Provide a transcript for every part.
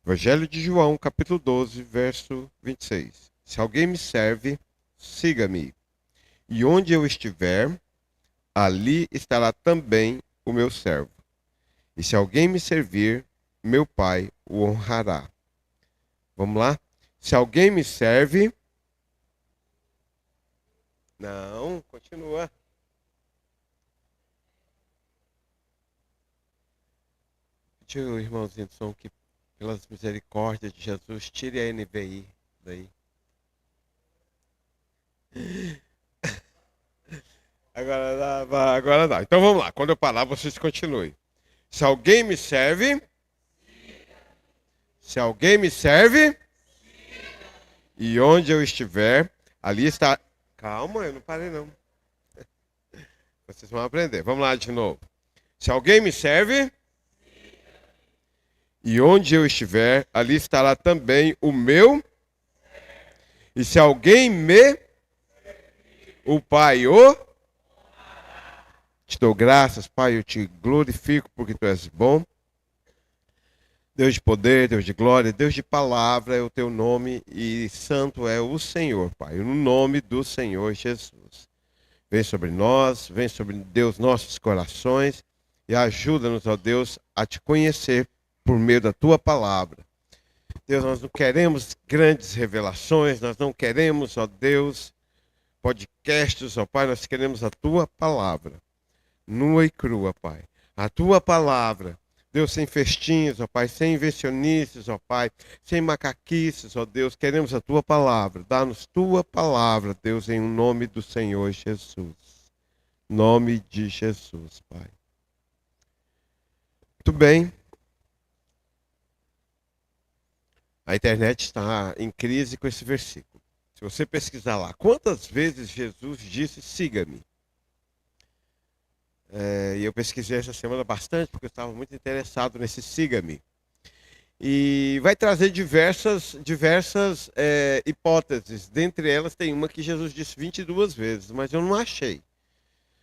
Evangelho de João, capítulo 12, verso 26. Se alguém me serve, siga-me. E onde eu estiver, ali estará também o meu servo. E se alguém me servir, meu Pai o honrará. Vamos lá? Se alguém me serve. Não, continua. Pediu o irmãozinho do som que, pelas misericórdias de Jesus, tire a NVI daí. Agora dá. Então vamos lá. Quando eu parar, vocês continuem. Se alguém me serve. Se alguém me serve. E onde eu estiver, ali está. Calma, eu não parei não. Vocês vão aprender. Vamos lá de novo. Se alguém me serve. E onde eu estiver, ali estará também o meu. E se alguém me. O Pai o. Te dou graças, Pai, eu te glorifico porque tu és bom. Deus de poder, Deus de glória, Deus de palavra é o teu nome e santo é o Senhor, Pai, no nome do Senhor Jesus. Vem sobre nós, vem sobre Deus nossos corações e ajuda-nos, ó Deus, a te conhecer por meio da tua palavra. Deus, nós não queremos grandes revelações, nós não queremos, ó Deus, podcasts, ó Pai, nós queremos a tua palavra. Nua e crua, Pai. A tua palavra, Deus, sem festinhas, ó Pai, sem invencionices, ó Pai, sem macaquices, ó Deus, queremos a tua palavra. Dá-nos tua palavra, Deus, em nome do Senhor Jesus. Nome de Jesus, Pai. Muito bem. A internet está em crise com esse versículo. Se você pesquisar lá, quantas vezes Jesus disse, siga-me? E eu pesquisei essa semana bastante, porque eu estava muito interessado nesse siga-me. E vai trazer diversas hipóteses. Dentre elas tem uma que Jesus disse 22 vezes, mas eu não achei.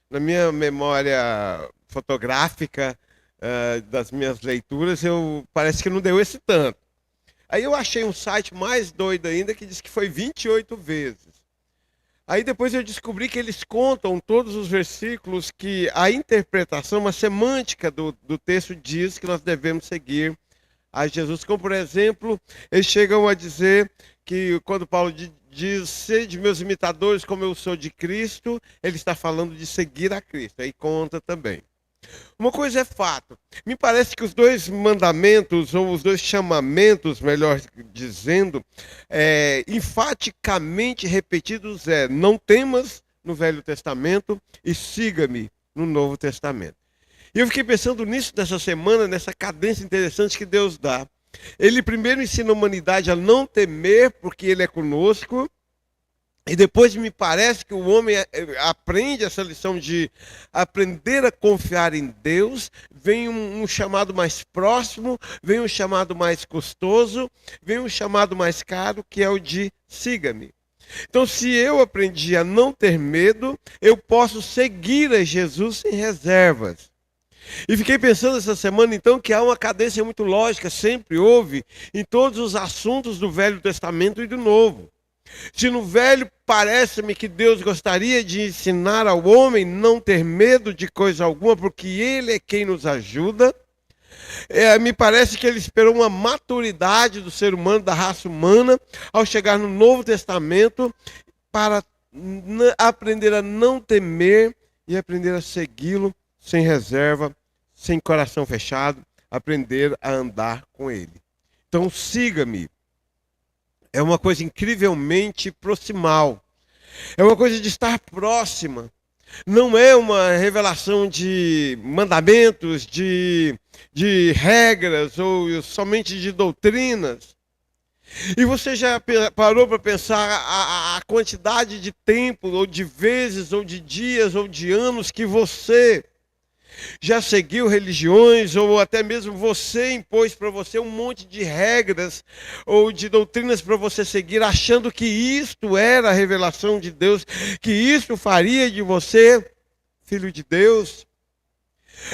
Na minha memória fotográfica das minhas leituras, parece que não deu esse tanto. Aí eu achei um site mais doido ainda que diz que foi 28 vezes. Aí depois eu descobri que eles contam todos os versículos que a interpretação, a semântica do texto diz que nós devemos seguir a Jesus. Como, por exemplo, eles chegam a dizer que quando Paulo diz, sede meus imitadores como eu sou de Cristo, ele está falando de seguir a Cristo. Aí conta também. Uma coisa é fato, me parece que os dois mandamentos, ou os dois chamamentos, melhor dizendo, enfaticamente repetidos não temas no Velho Testamento e siga-me no Novo Testamento. E eu fiquei pensando nisso dessa semana, nessa cadência interessante que Deus dá. Ele primeiro ensina a humanidade a não temer, porque Ele é conosco. E depois me parece que o homem aprende essa lição de aprender a confiar em Deus. Vem um chamado mais próximo, vem um chamado mais custoso, vem um chamado mais caro, que é o de siga-me. Então, se eu aprendi a não ter medo, eu posso seguir a Jesus sem reservas. E fiquei pensando essa semana, então, que há uma cadência muito lógica, sempre houve, em todos os assuntos do Velho Testamento e do Novo. Se no velho parece-me que Deus gostaria de ensinar ao homem não ter medo de coisa alguma, porque Ele é quem nos ajuda, me parece que Ele esperou uma maturidade do ser humano, da raça humana, ao chegar no Novo Testamento, para aprender a não temer e aprender a segui-lo sem reserva, sem coração fechado, aprender a andar com Ele. Então siga-me. É uma coisa incrivelmente proximal. É uma coisa de estar próxima. Não é uma revelação de mandamentos, de regras ou somente de doutrinas. E você já parou para pensar a quantidade de tempo, ou de vezes, ou de dias, ou de anos que você já seguiu religiões, ou até mesmo você impôs para você um monte de regras ou de doutrinas para você seguir, achando que isto era a revelação de Deus, que isto faria de você filho de Deus?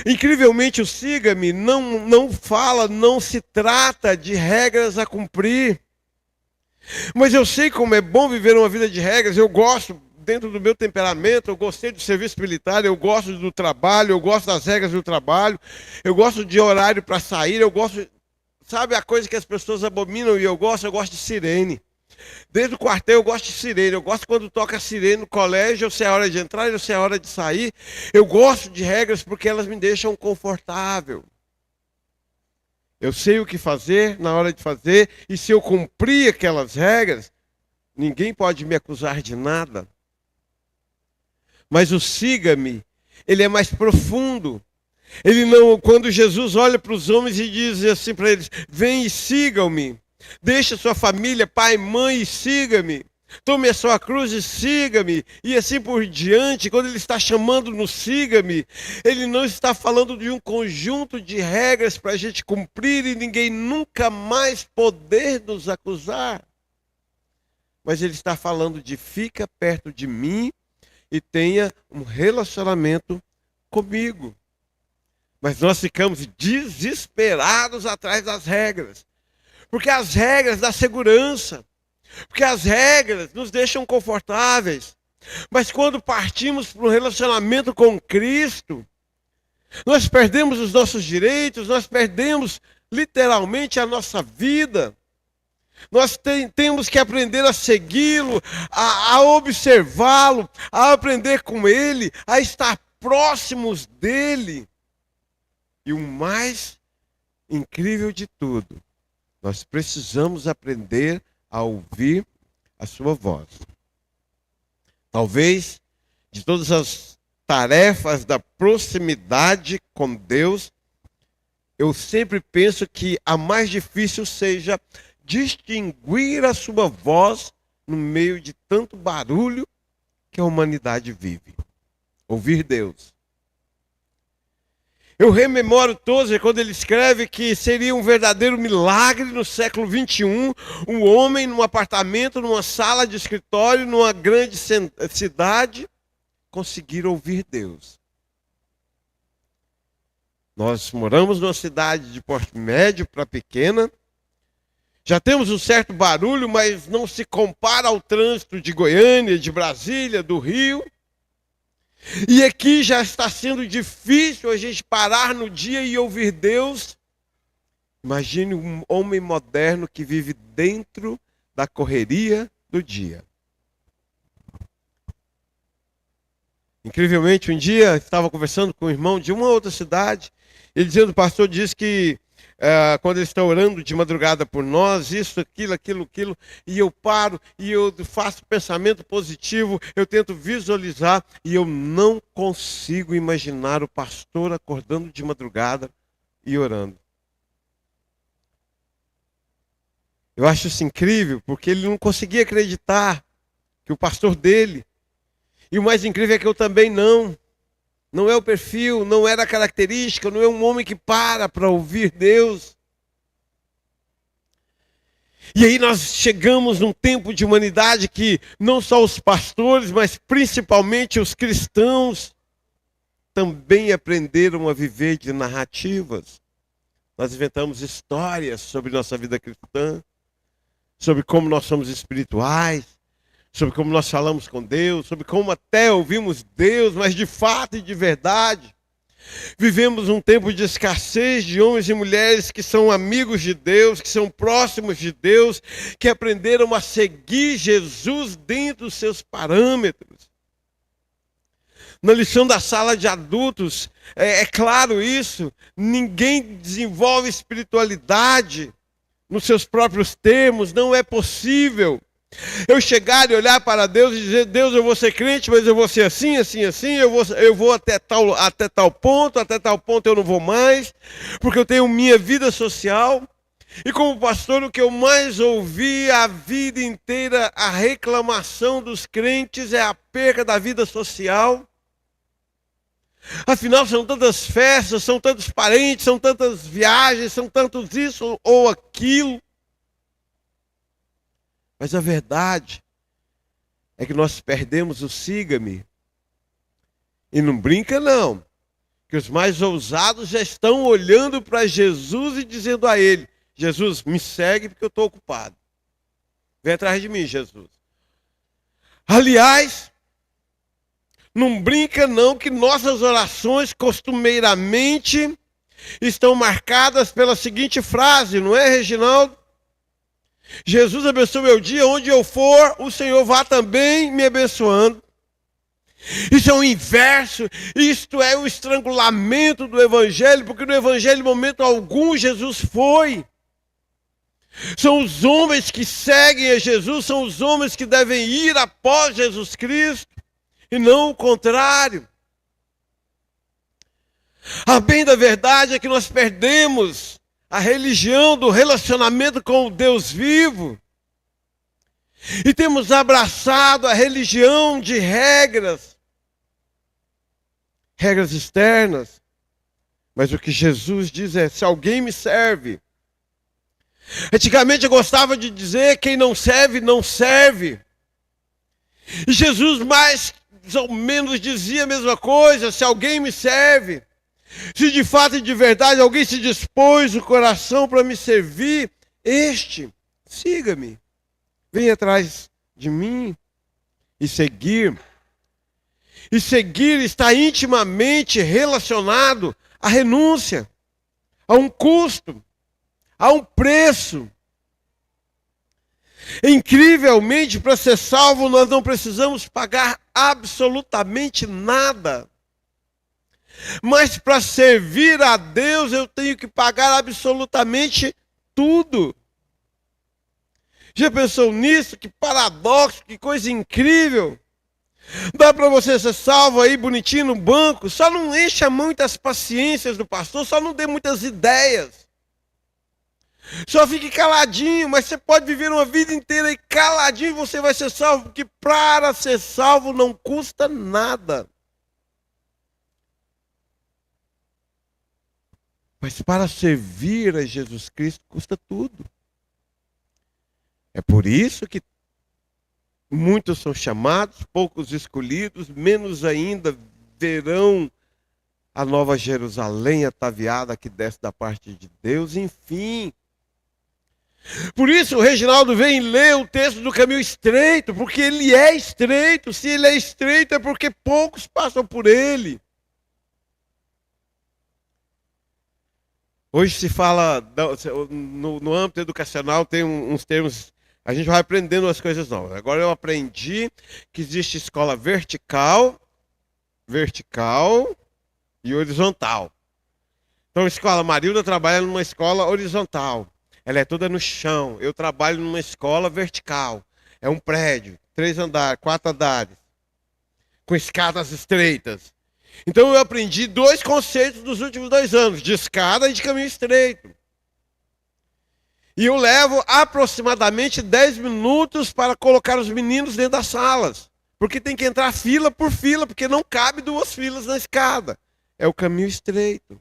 Incrivelmente, o siga-me não fala, não se trata de regras a cumprir. Mas eu sei como é bom viver uma vida de regras. Eu gosto, dentro do meu temperamento, eu gostei do serviço militar, eu gosto do trabalho, eu gosto das regras do trabalho, eu gosto de horário para sair, eu gosto, sabe a coisa que as pessoas abominam e eu gosto de sirene. Desde o quartel eu gosto de sirene, eu gosto quando toca sirene no colégio, eu sei a hora de entrar, eu sei a hora de sair. Eu gosto de regras porque elas me deixam confortável. Eu sei o que fazer na hora de fazer, e se eu cumprir aquelas regras, ninguém pode me acusar de nada. Mas o siga-me, ele é mais profundo. Ele não, quando Jesus olha para os homens e diz assim para eles: vem e sigam-me. Deixa sua família, pai, mãe, e siga-me. Tome a sua cruz e siga-me. E assim por diante, quando ele está chamando no siga-me, ele não está falando de um conjunto de regras para a gente cumprir e ninguém nunca mais poder nos acusar. Mas ele está falando de fica perto de mim e tenha um relacionamento comigo. Mas nós ficamos desesperados atrás das regras. Porque as regras dão segurança. Porque as regras nos deixam confortáveis. Mas quando partimos para um relacionamento com Cristo, nós perdemos os nossos direitos, nós perdemos literalmente a nossa vida. Nós temos que aprender a segui-lo, a observá-lo, a aprender com ele, a estar próximos dele. E o mais incrível de tudo, nós precisamos aprender a ouvir a sua voz. Talvez, de todas as tarefas da proximidade com Deus, eu sempre penso que a mais difícil seja distinguir a sua voz no meio de tanto barulho que a humanidade vive. Ouvir Deus. Eu rememoro Tozer quando ele escreve que seria um verdadeiro milagre no século XXI, um homem num apartamento, numa sala de escritório, numa grande cidade, conseguir ouvir Deus. Nós moramos numa cidade de porte médio para pequena, já temos um certo barulho, mas não se compara ao trânsito de Goiânia, de Brasília, do Rio. E aqui já está sendo difícil a gente parar no dia e ouvir Deus. Imagine um homem moderno que vive dentro da correria do dia. Incrivelmente, um dia estava conversando com um irmão de uma outra cidade, ele dizendo: o pastor diz que quando ele está orando de madrugada por nós, isso, aquilo, e eu paro, e eu faço pensamento positivo, eu tento visualizar, e eu não consigo imaginar o pastor acordando de madrugada e orando. Eu acho isso incrível, porque ele não conseguia acreditar que o pastor dele, e o mais incrível é que eu também não. Não é o perfil, não era a característica, não é um homem que para ouvir Deus. E aí nós chegamos num tempo de humanidade que não só os pastores, mas principalmente os cristãos também aprenderam a viver de narrativas. Nós inventamos histórias sobre nossa vida cristã, sobre como nós somos espirituais, sobre como nós falamos com Deus, sobre como até ouvimos Deus, mas de fato e de verdade. Vivemos um tempo de escassez de homens e mulheres que são amigos de Deus, que são próximos de Deus, que aprenderam a seguir Jesus dentro dos seus parâmetros. Na lição da sala de adultos, é claro isso, ninguém desenvolve espiritualidade nos seus próprios termos, não é possível. Eu chegar e olhar para Deus e dizer: Deus, eu vou ser crente, mas eu vou ser assim, eu vou até tal ponto eu não vou mais, porque eu tenho minha vida social. E como pastor, o que eu mais ouvi a vida inteira, a reclamação dos crentes é a perda da vida social. Afinal, são tantas festas, são tantos parentes, são tantas viagens, são tantos isso ou aquilo. Mas a verdade é que nós perdemos o siga-me. E não brinca não. que os mais ousados já estão olhando para Jesus e dizendo a ele: Jesus, me segue porque eu estou ocupado. Vem atrás de mim, Jesus. Aliás, não brinca não que nossas orações costumeiramente estão marcadas pela seguinte frase, não é, Reginaldo? Jesus abençoe meu dia, onde eu for, o Senhor vá também me abençoando. Isso é o inverso, isto é o estrangulamento do Evangelho, porque no Evangelho, em momento algum, Jesus foi. São os homens que seguem a Jesus, são os homens que devem ir após Jesus Cristo, e não o contrário. A bem da verdade é que nós perdemos a religião do relacionamento com o Deus vivo, e temos abraçado a religião de regras externas. Mas o que Jesus diz é: se alguém me serve. Antigamente eu gostava de dizer: quem não serve, não serve. E Jesus mais ou menos dizia a mesma coisa: se alguém me serve, se de fato e de verdade alguém se dispôs o coração para me servir, siga-me, venha atrás de mim. E seguir está intimamente relacionado à renúncia, a um custo, a um preço. Incrivelmente, para ser salvo, nós não precisamos pagar absolutamente nada. Mas para servir a Deus, eu tenho que pagar absolutamente tudo. Já pensou nisso? Que paradoxo, que coisa incrível. Dá para você ser salvo aí bonitinho no banco, só não encha muitas paciências do pastor, só não dê muitas ideias. Só fique caladinho, mas você pode viver uma vida inteira e caladinho você vai ser salvo, porque para ser salvo não custa nada. Mas para servir a Jesus Cristo custa tudo. É por isso que muitos são chamados, poucos escolhidos, menos ainda verão a nova Jerusalém ataviada que desce da parte de Deus, enfim. Por isso o Reginaldo vem ler o texto do caminho estreito, porque ele é estreito. Se ele é estreito é porque poucos passam por ele. Hoje se fala, no âmbito educacional tem uns termos, a gente vai aprendendo as coisas novas. Agora eu aprendi que existe escola vertical e horizontal. Então a escola Marilda trabalha numa escola horizontal. Ela é toda no chão. Eu trabalho numa escola vertical. É um prédio, 3 andares, 4 andares, com escadas estreitas. Então eu aprendi 2 conceitos dos últimos 2 anos, de escada e de caminho estreito. E eu levo aproximadamente 10 minutos para colocar os meninos dentro das salas. Porque tem que entrar fila por fila, porque não cabe 2 filas na escada. É o caminho estreito.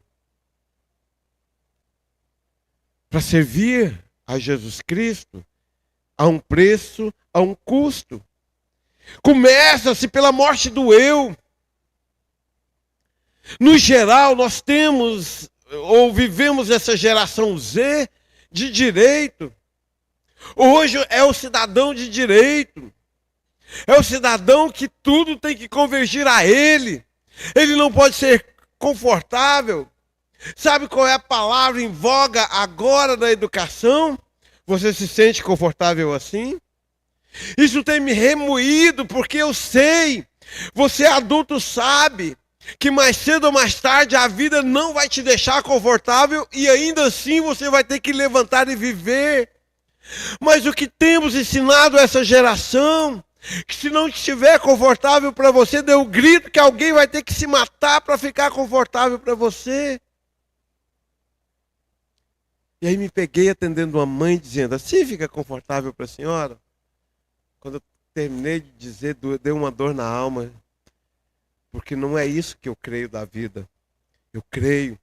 Para servir a Jesus Cristo, há um preço, há um custo. Começa-se pela morte do eu. No geral, nós temos, ou vivemos essa geração Z de direito. Hoje é o cidadão de direito. É o cidadão que tudo tem que convergir a ele. Ele não pode ser confortável. Sabe qual é a palavra em voga agora na educação? Você se sente confortável assim? Isso tem me remoído, porque eu sei, você adulto sabe, que mais cedo ou mais tarde a vida não vai te deixar confortável e ainda assim você vai ter que levantar e viver. Mas o que temos ensinado a essa geração, que se não estiver confortável para você, dê um grito que alguém vai ter que se matar para ficar confortável para você. E aí me peguei atendendo uma mãe dizendo: assim fica confortável para a senhora? Quando eu terminei de dizer, deu uma dor na alma. Porque não é isso que eu creio da vida. Eu creio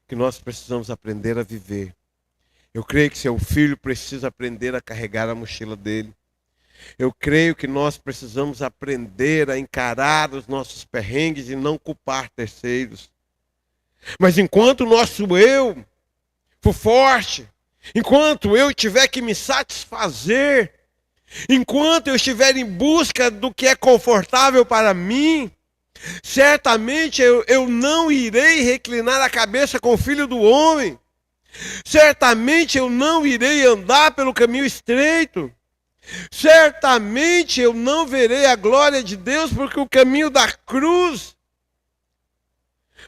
que nós precisamos aprender a viver. Eu creio que seu filho precisa aprender a carregar a mochila dele. Eu creio que nós precisamos aprender a encarar os nossos perrengues e não culpar terceiros. Mas enquanto o nosso eu for forte, enquanto eu tiver que me satisfazer, enquanto eu estiver em busca do que é confortável para mim, certamente eu não irei reclinar a cabeça com o Filho do Homem. Certamente eu não irei andar pelo caminho estreito. Certamente eu não verei a glória de Deus, porque o caminho da cruz,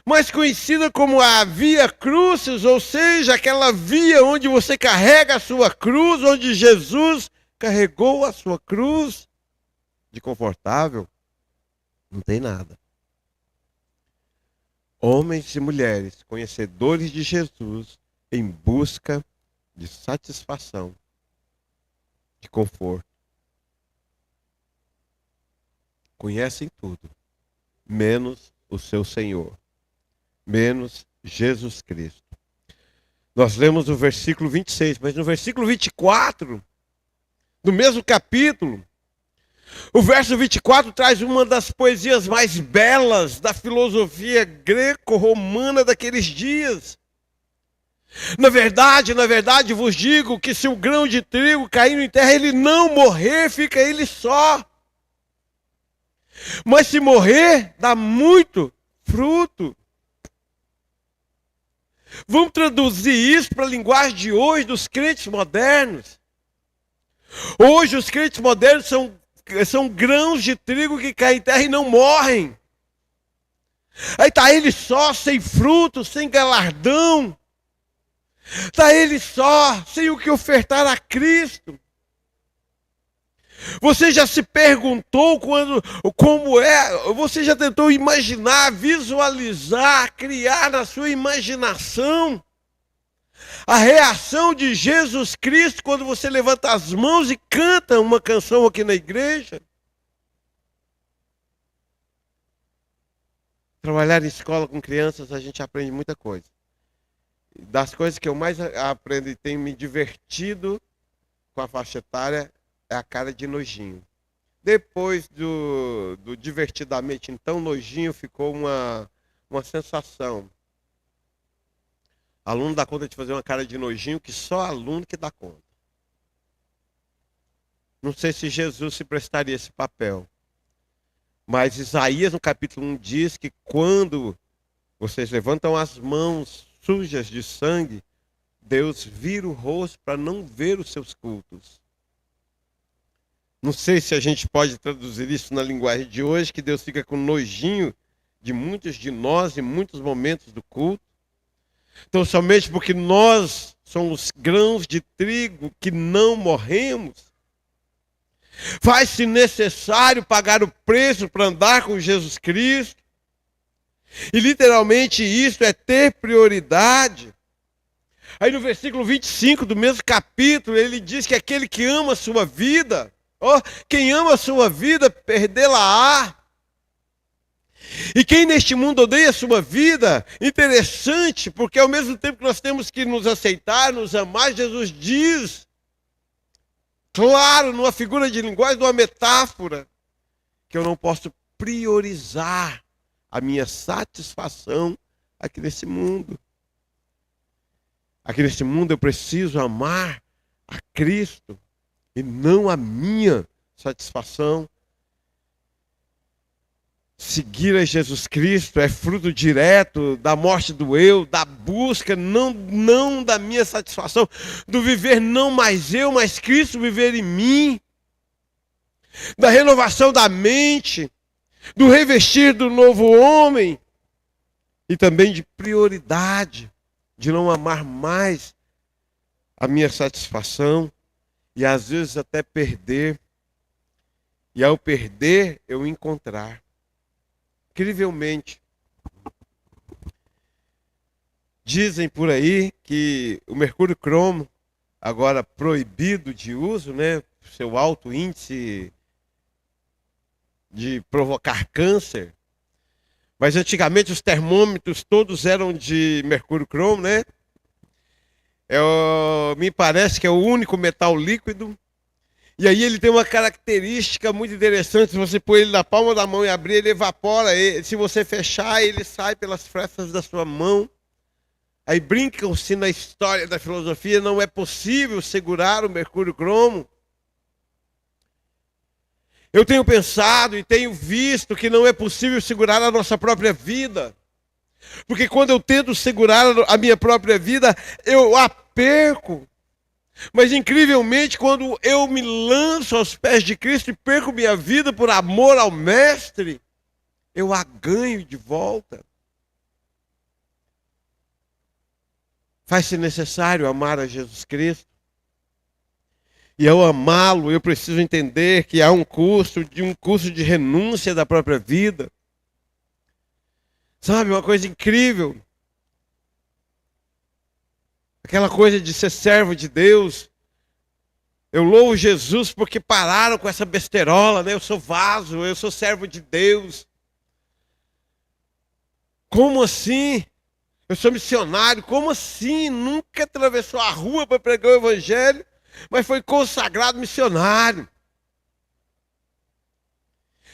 mais conhecida como a via crucis, ou seja, aquela via onde você carrega a sua cruz, onde Jesus carregou a sua cruz, de confortável, não tem nada. Homens e mulheres, conhecedores de Jesus, em busca de satisfação, de conforto. Conhecem tudo, menos o seu Senhor, menos Jesus Cristo. Nós lemos o versículo 26, mas no versículo 24, do mesmo capítulo, o verso 24 traz uma das poesias mais belas da filosofia greco-romana daqueles dias. Na verdade, vos digo que se o grão de trigo cair em terra, ele não morrer, fica ele só. Mas se morrer, dá muito fruto. Vamos traduzir isso para a linguagem de hoje dos crentes modernos. Hoje os crentes modernos são grãos de trigo que caem em terra e não morrem. Aí está ele só, sem fruto, sem galardão. Está ele só, sem o que ofertar a Cristo. Você já se perguntou como é? Você já tentou imaginar, visualizar, criar na sua imaginação a reação de Jesus Cristo quando você levanta as mãos e canta uma canção aqui na igreja? Trabalhar em escola com crianças, a gente aprende muita coisa. Das coisas que eu mais aprendo e tenho me divertido com a faixa etária é a cara de nojinho. Depois do divertidamente então nojinho, ficou uma sensação. Aluno dá conta de fazer uma cara de nojinho que só aluno que dá conta. Não sei se Jesus se prestaria esse papel. Mas Isaías no capítulo 1 diz que quando vocês levantam as mãos sujas de sangue, Deus vira o rosto para não ver os seus cultos. Não sei se a gente pode traduzir isso na linguagem de hoje, que Deus fica com nojinho de muitos de nós em muitos momentos do culto. Então, somente porque nós somos grãos de trigo que não morremos, faz-se necessário pagar o preço para andar com Jesus Cristo. E literalmente isso é ter prioridade. Aí no versículo 25 do mesmo capítulo, ele diz que aquele que ama a sua vida, quem ama a sua vida, perdê-la-á. E quem neste mundo odeia a sua vida, interessante, porque ao mesmo tempo que nós temos que nos aceitar, nos amar, Jesus diz, claro, numa figura de linguagem, numa metáfora, que eu não posso priorizar a minha satisfação aqui nesse mundo. Aqui nesse mundo eu preciso amar a Cristo e não a minha satisfação. Seguir a Jesus Cristo é fruto direto da morte do eu, da busca, não da minha satisfação, do viver não mais eu, mas Cristo viver em mim, da renovação da mente, do revestir do novo homem e também de prioridade, de não amar mais a minha satisfação e às vezes até perder, e ao perder eu encontrar. Incrivelmente, dizem por aí que o mercúrio cromo, agora proibido de uso, né, seu alto índice de provocar câncer, mas antigamente os termômetros todos eram de mercúrio cromo, né? Me parece que é o único metal líquido E aí ele tem uma característica muito interessante. Se você pôr ele na palma da mão e abrir, ele evapora. Se você fechar, ele sai pelas frestas da sua mão. Aí brincam-se na história da filosofia, não é possível segurar o mercúrio cromo. Eu tenho pensado e tenho visto que não é possível segurar a nossa própria vida. Porque quando eu tento segurar a minha própria vida, eu a perco. Mas incrivelmente, quando eu me lanço aos pés de Cristo e perco minha vida por amor ao Mestre, eu a ganho de volta. Faz-se necessário amar a Jesus Cristo. E ao amá-lo, eu preciso entender que há um custo de renúncia da própria vida. Sabe, uma coisa incrível. Aquela coisa de ser servo de Deus. Eu louvo Jesus porque pararam com essa besterola, né? Eu sou vaso, eu sou servo de Deus. Como assim? Eu sou missionário, como assim? Nunca atravessou a rua para pregar o evangelho, mas foi consagrado missionário.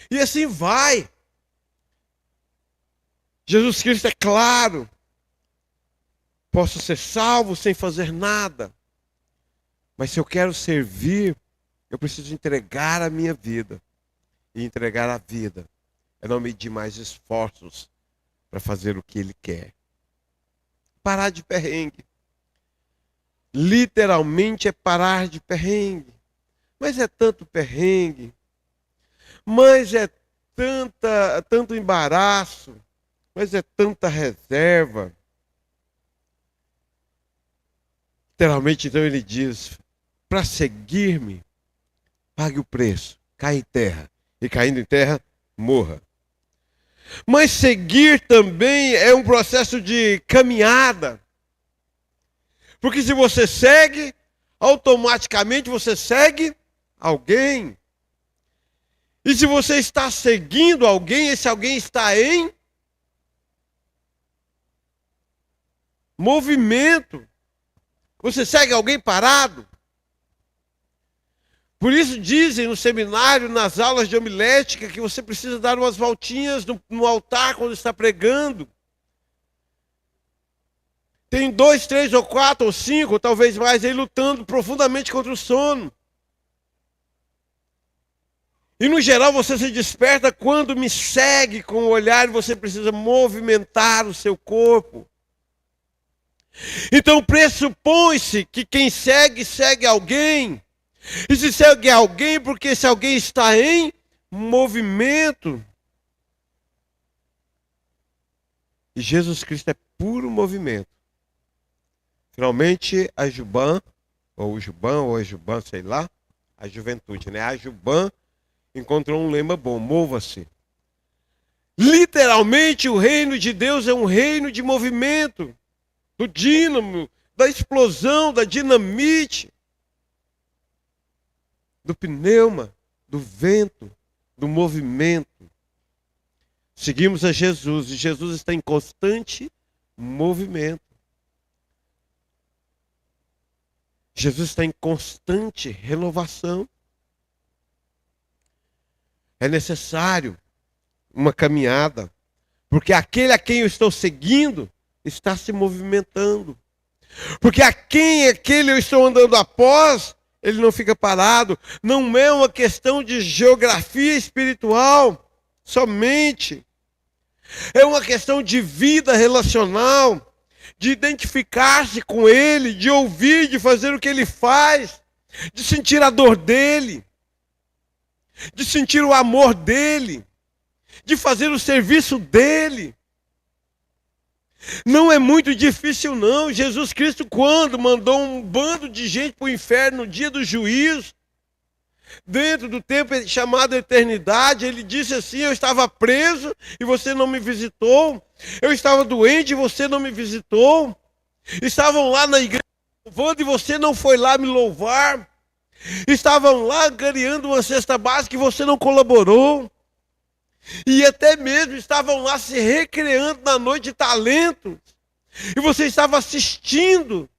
E assim vai. Jesus Cristo é claro. Posso ser salvo sem fazer nada. Mas se eu quero servir, eu preciso entregar a minha vida. E entregar a vida é não medir mais esforços para fazer o que Ele quer. Parar de perrengue. Literalmente é parar de perrengue. Mas é tanto perrengue. Mas é tanto embaraço. Mas é tanta reserva. Literalmente, então, ele diz: para seguir-me, pague o preço, caia em terra. E caindo em terra, morra. Mas seguir também é um processo de caminhada. Porque se você segue, automaticamente você segue alguém. E se você está seguindo alguém, esse alguém está em movimento. Você segue alguém parado? Por isso dizem no seminário, nas aulas de homilética, que você precisa dar umas voltinhas no altar quando está pregando. Tem 2, 3 ou 4 ou 5, ou talvez mais, aí lutando profundamente contra o sono. E no geral você se desperta quando me segue com o olhar e você precisa movimentar o seu corpo. Então pressupõe-se que quem segue, segue alguém. E se segue alguém, porque esse alguém está em movimento. E Jesus Cristo é puro movimento. Finalmente, a Juban, sei lá, a juventude, né? A Juban encontrou um lema bom: mova-se. Literalmente, o reino de Deus é um reino de movimento, do dínamo, da explosão, da dinamite, do pneuma, do vento, do movimento. Seguimos a Jesus e Jesus está em constante movimento. Jesus está em constante renovação. É necessário uma caminhada, porque aquele a quem eu estou seguindo está se movimentando. Porque aquele eu estou andando após, ele não fica parado. Não é uma questão de geografia espiritual somente. É uma questão de vida relacional, de identificar-se com ele, de ouvir, de fazer o que ele faz, de sentir a dor dele, de sentir o amor dele, de fazer o serviço dele. Não é muito difícil não. Jesus Cristo, quando mandou um bando de gente para o inferno no dia do juízo, dentro do tempo chamado eternidade, ele disse assim: eu estava preso e você não me visitou. Eu estava doente e você não me visitou. Estavam lá na igreja louvando e você não foi lá me louvar. Estavam lá angariando uma cesta básica e você não colaborou. E até mesmo estavam lá se recreando na noite de talentos. E você estava assistindo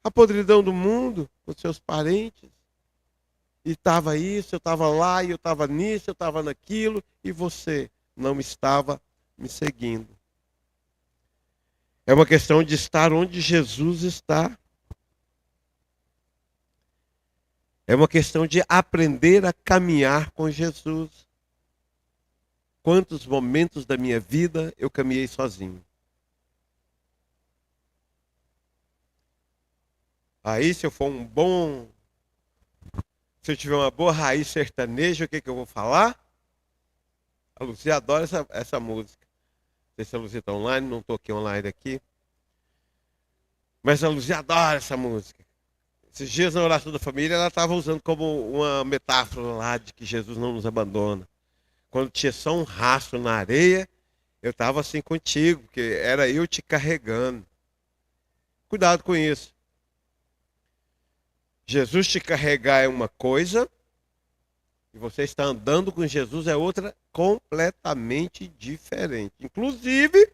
a podridão do mundo com seus parentes. E estava isso, eu estava lá, e eu estava nisso, eu estava naquilo, e você não estava me seguindo. É uma questão de estar onde Jesus está. É uma questão de aprender a caminhar com Jesus. Quantos momentos da minha vida eu caminhei sozinho? Aí, se eu for se eu tiver uma boa raiz sertaneja, o que eu vou falar? A Luzia adora essa música. Não sei se a Luzia está online, não estou aqui online aqui. Mas a Luzia adora essa música. Esses dias na oração da família, ela estava usando como uma metáfora lá de que Jesus não nos abandona. Quando tinha só um rastro na areia, eu estava assim contigo, porque era eu te carregando. Cuidado com isso. Jesus te carregar é uma coisa, e você está andando com Jesus é outra completamente diferente. Inclusive,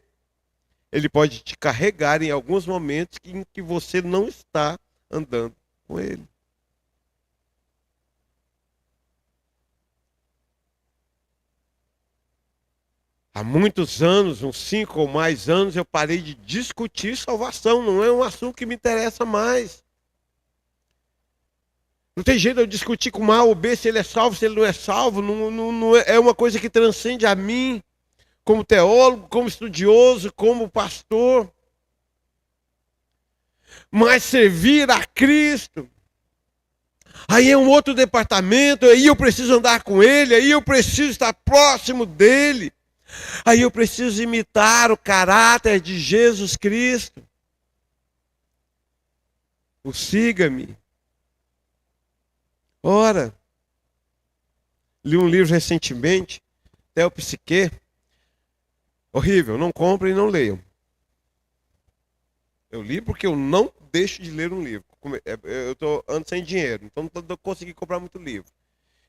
ele pode te carregar em alguns momentos em que você não está andando com ele. Há muitos anos, uns 5 ou mais anos, eu parei de discutir salvação. Não é um assunto que me interessa mais. Não tem jeito de eu discutir com A ou B se ele é salvo, se ele não é salvo. É uma coisa que transcende a mim, como teólogo, como estudioso, como pastor. Mas servir a Cristo, aí é um outro departamento, aí eu preciso andar com ele, aí eu preciso estar próximo dele. Aí eu preciso imitar o caráter de Jesus Cristo. O siga-me. Ora, li um livro recentemente, Theo Psique. Horrível, não comprem e não leiam. Eu li porque eu não deixo de ler um livro. Ando sem dinheiro, então não consegui comprar muito livro.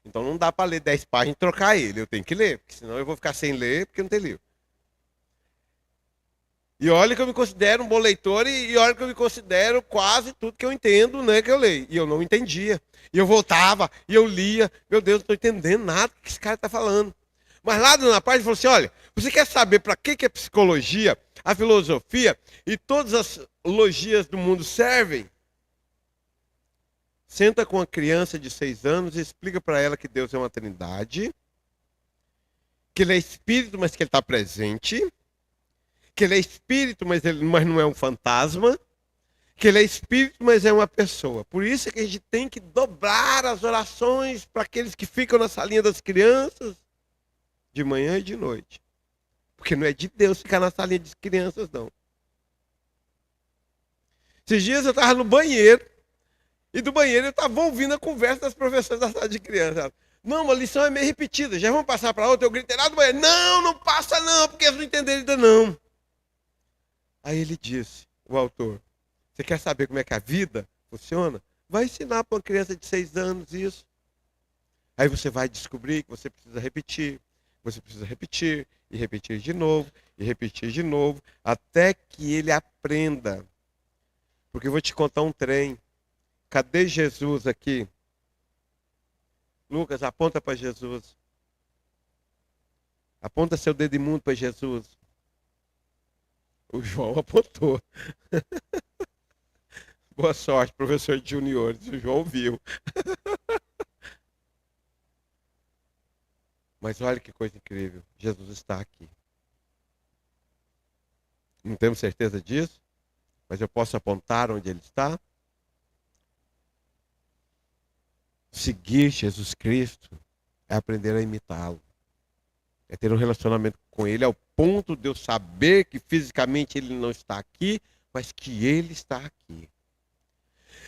Então não dá para ler 10 páginas e trocar ele. Eu tenho que ler, porque senão eu vou ficar sem ler porque não tem livro. E olha que eu me considero um bom leitor e olha que eu me considero quase tudo que eu entendo, né, que eu leio. E eu não entendia. E eu voltava, e eu lia. Meu Deus, não estou entendendo nada que esse cara está falando. Mas lá na parte ele falou assim, olha, você quer saber para que a psicologia, a filosofia e todas as logias do mundo servem? Senta com uma criança de 6 anos e explica para ela que Deus é uma trindade, que ele é espírito, mas que ele está presente, que ele é espírito, mas não é um fantasma, que ele é espírito, mas é uma pessoa. Por isso é que a gente tem que dobrar as orações para aqueles que ficam na salinha das crianças, de manhã e de noite. Porque não é de Deus ficar na salinha de crianças, não. Esses dias eu estava no banheiro, e do banheiro eu estava ouvindo a conversa das professoras da sala de criança. Não, a lição é meio repetida, já vamos passar para outra. Eu gritei lá do banheiro, não, não passa não, porque eles não entenderam ainda não. Aí ele disse, o autor, você quer saber como é que a vida funciona? Vai ensinar para uma criança de 6 anos isso. Aí você vai descobrir que você precisa repetir, e repetir de novo, e repetir de novo, até que ele aprenda. Porque eu vou te contar um trem. Cadê Jesus aqui? Lucas, aponta para Jesus. Aponta seu dedo imundo para Jesus. O João apontou. Boa sorte, professor de juniores. O João viu. Mas olha que coisa incrível. Jesus está aqui. Não temos certeza disso, mas eu posso apontar onde ele está. Seguir Jesus Cristo é aprender a imitá-lo. É ter um relacionamento com ele ao ponto de eu saber que fisicamente ele não está aqui, mas que ele está aqui.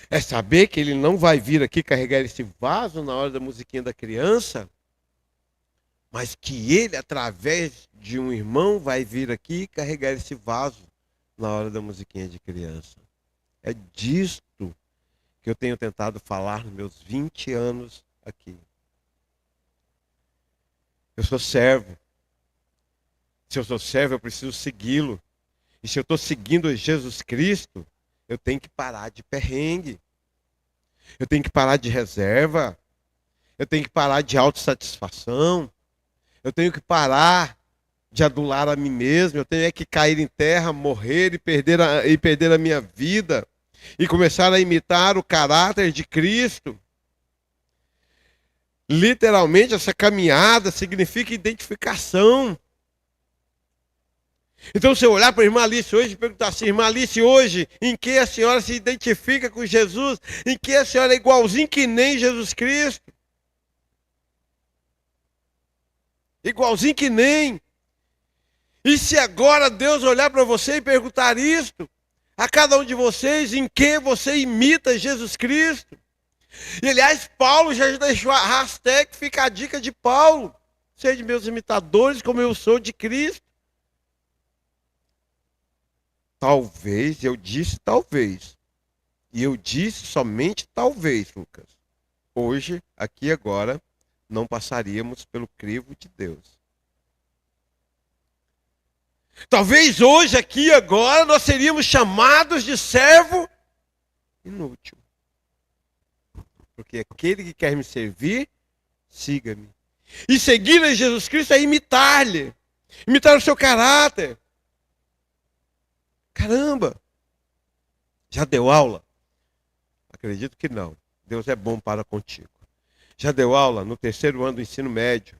É saber que ele não vai vir aqui carregar esse vaso na hora da musiquinha da criança, mas que ele, através de um irmão, vai vir aqui carregar esse vaso na hora da musiquinha de criança. É disto que eu tenho tentado falar nos meus 20 anos aqui. Eu sou servo. Se eu sou servo, eu preciso segui-lo. E se eu estou seguindo Jesus Cristo, eu tenho que parar de perrengue. Eu tenho que parar de reserva. Eu tenho que parar de autossatisfação. Eu tenho que parar de adular a mim mesmo. Eu tenho que cair em terra, morrer e perder a minha vida. E começar a imitar o caráter de Cristo. Literalmente, essa caminhada significa identificação. Então, se eu olhar para a irmã Alice hoje e perguntar assim, irmã Alice, hoje, em que a senhora se identifica com Jesus? Em que a senhora é igualzinho que nem Jesus Cristo? Igualzinho que nem. E se agora Deus olhar para você e perguntar isto, a cada um de vocês, em que você imita Jesus Cristo? E aliás, Paulo já deixou a hashtag, fica a dica de Paulo. Sede meus imitadores como eu sou de Cristo. Talvez, eu disse talvez. E eu disse somente talvez, Lucas. Hoje, aqui e agora, não passaríamos pelo crivo de Deus. Talvez hoje, aqui e agora, nós seríamos chamados de servo inútil. Porque aquele que quer me servir, siga-me. E seguir a Jesus Cristo é imitar-lhe. Imitar o seu caráter. Caramba! Já deu aula? Acredito que não. Deus é bom para contigo. Já deu aula no 3º ano do ensino médio,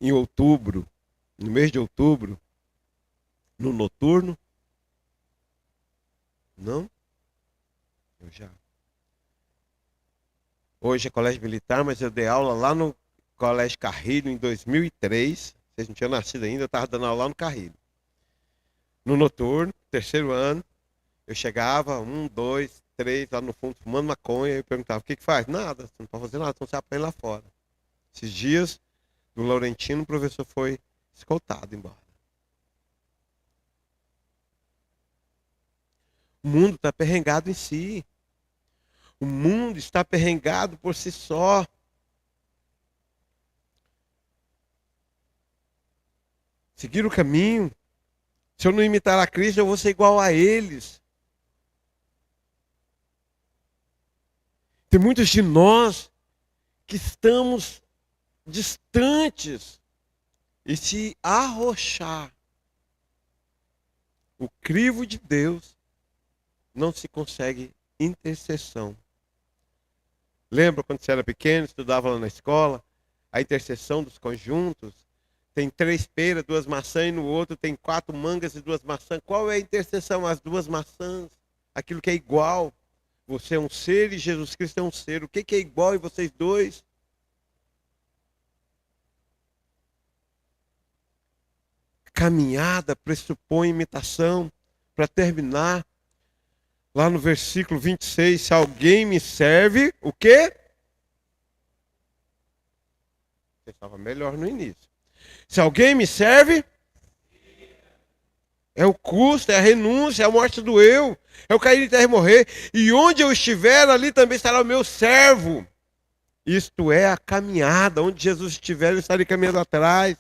em outubro, no mês de outubro, no noturno? Não? Eu já. Hoje é colégio militar, mas eu dei aula lá no Colégio Carrilho em 2003. Vocês não tinham nascido ainda, eu estava dando aula lá no Carrilho. No noturno, 3º ano, eu chegava, 1, 2, 3, lá no fundo, fumando maconha, e eu perguntava, o que faz? Nada, você não pode fazer nada, então você apanha lá fora. Esses dias, no Laurentino, o professor foi escoltado embora. O mundo está perrengado em si. O mundo está perrengado por si só. Seguir o caminho. Se eu não imitar a Cristo, eu vou ser igual a eles. Tem muitos de nós que estamos distantes. E se arrochar o crivo de Deus, não se consegue intercessão. Lembra quando você era pequeno, estudava lá na escola? A intercessão dos conjuntos. Tem 3 peras, 2 maçãs, e no outro tem 4 mangas e 2 maçãs. Qual é a intercessão? As 2 maçãs. Aquilo que é igual. Você é um ser e Jesus Cristo é um ser. O que é igual em vocês dois? Caminhada pressupõe imitação. Para terminar, lá no versículo 26, se alguém me serve, o quê? Você estava melhor no início. Se alguém me serve, é o custo, é a renúncia, é a morte do eu, é o cair em terra e morrer. E onde eu estiver, ali também estará o meu servo. Isto é a caminhada, onde Jesus estiver, eu estarei caminhando atrás.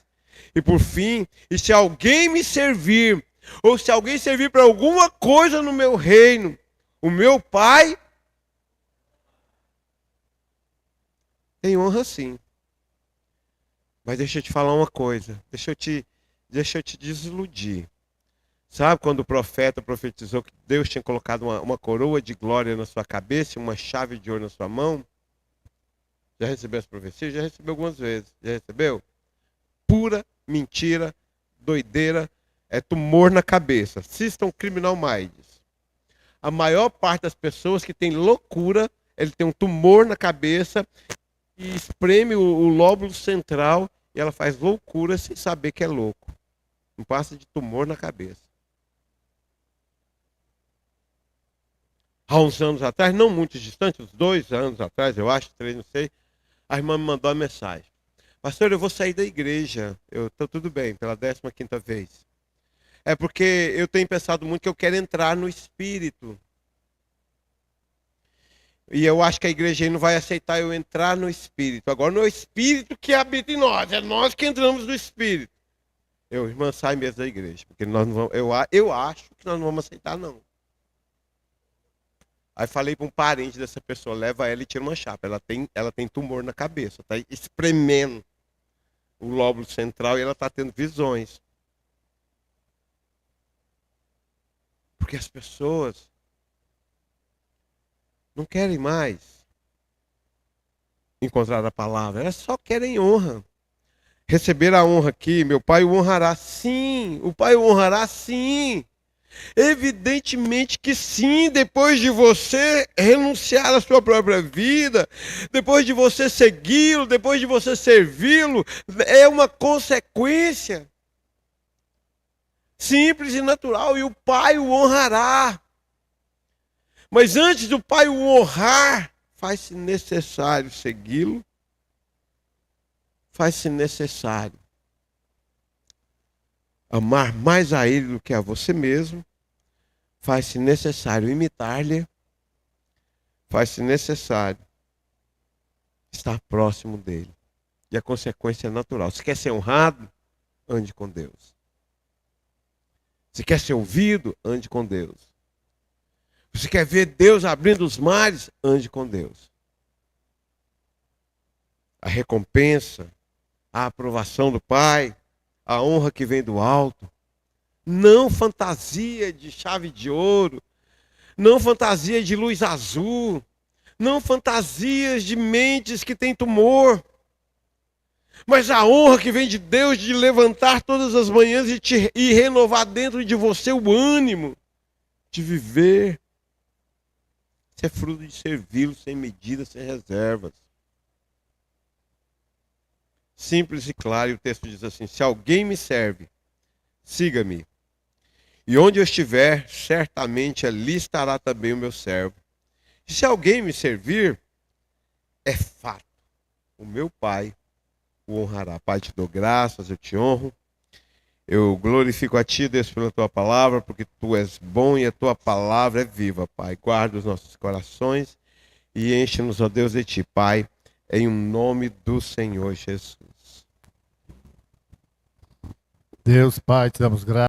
E por fim, e se alguém me servir, ou se alguém servir para alguma coisa no meu reino, o meu Pai tem honra sim. Mas deixa eu te falar uma coisa, deixa eu te desiludir. Sabe quando o profeta profetizou que Deus tinha colocado uma coroa de glória na sua cabeça e uma chave de ouro na sua mão? Já recebeu essa profecia? Já recebeu algumas vezes. Já recebeu? Pura mentira, doideira, é tumor na cabeça. Assistam Criminal Minds. A maior parte das pessoas que tem loucura, ele tem um tumor na cabeça e espreme o lóbulo central e ela faz loucura sem saber que é louco. Não passa de tumor na cabeça. Há uns anos atrás, não muito distante, uns 2 anos atrás, eu acho, 3, não sei, a irmã me mandou uma mensagem. Pastor, eu vou sair da igreja. Eu estou tudo bem, pela 15ª vez. É porque eu tenho pensado muito que eu quero entrar no Espírito. E eu acho que a igreja aí não vai aceitar eu entrar no Espírito. Agora não é o Espírito que habita em nós, é nós que entramos no Espírito. Irmã, sai mesmo da igreja, porque nós não vamos, eu acho que nós não vamos aceitar, não. Aí falei para um parente dessa pessoa, leva ela e tira uma chapa. Ela tem tumor na cabeça, tá espremendo o lóbulo central e ela está tendo visões. Porque as pessoas não querem mais encontrar a palavra, elas só querem honra. Receber a honra aqui, meu pai o honrará. Sim, o pai o honrará, sim. Evidentemente que sim, depois de você renunciar à sua própria vida, depois de você segui-lo, depois de você servi-lo, é uma consequência simples e natural, e o pai o honrará. Mas antes do pai o honrar, faz-se necessário segui-lo, faz-se necessário amar mais a ele do que a você mesmo, faz-se necessário imitar-lhe, faz-se necessário estar próximo dele. E a consequência é natural. Se quer ser honrado, ande com Deus. Se quer ser ouvido, ande com Deus. Se quer ver Deus abrindo os mares, ande com Deus. A recompensa, a aprovação do Pai, a honra que vem do alto. Não fantasia de chave de ouro, não fantasia de luz azul, não fantasias de mentes que têm tumor, mas a honra que vem de Deus de levantar todas as manhãs e renovar dentro de você o ânimo de viver. Isso é fruto de servi-lo sem medida, sem reservas. Simples e claro, e o texto diz assim: se alguém me serve, siga-me. E onde eu estiver, certamente ali estará também o meu servo. E se alguém me servir, é fato, o meu Pai o honrará. Pai, te dou graças, eu te honro. Eu glorifico a ti, Deus, pela tua palavra, porque tu és bom e a tua palavra é viva, Pai. Guarda os nossos corações e enche-nos, ó Deus, de ti, Pai, em nome do Senhor Jesus. Deus, Pai, te damos graças.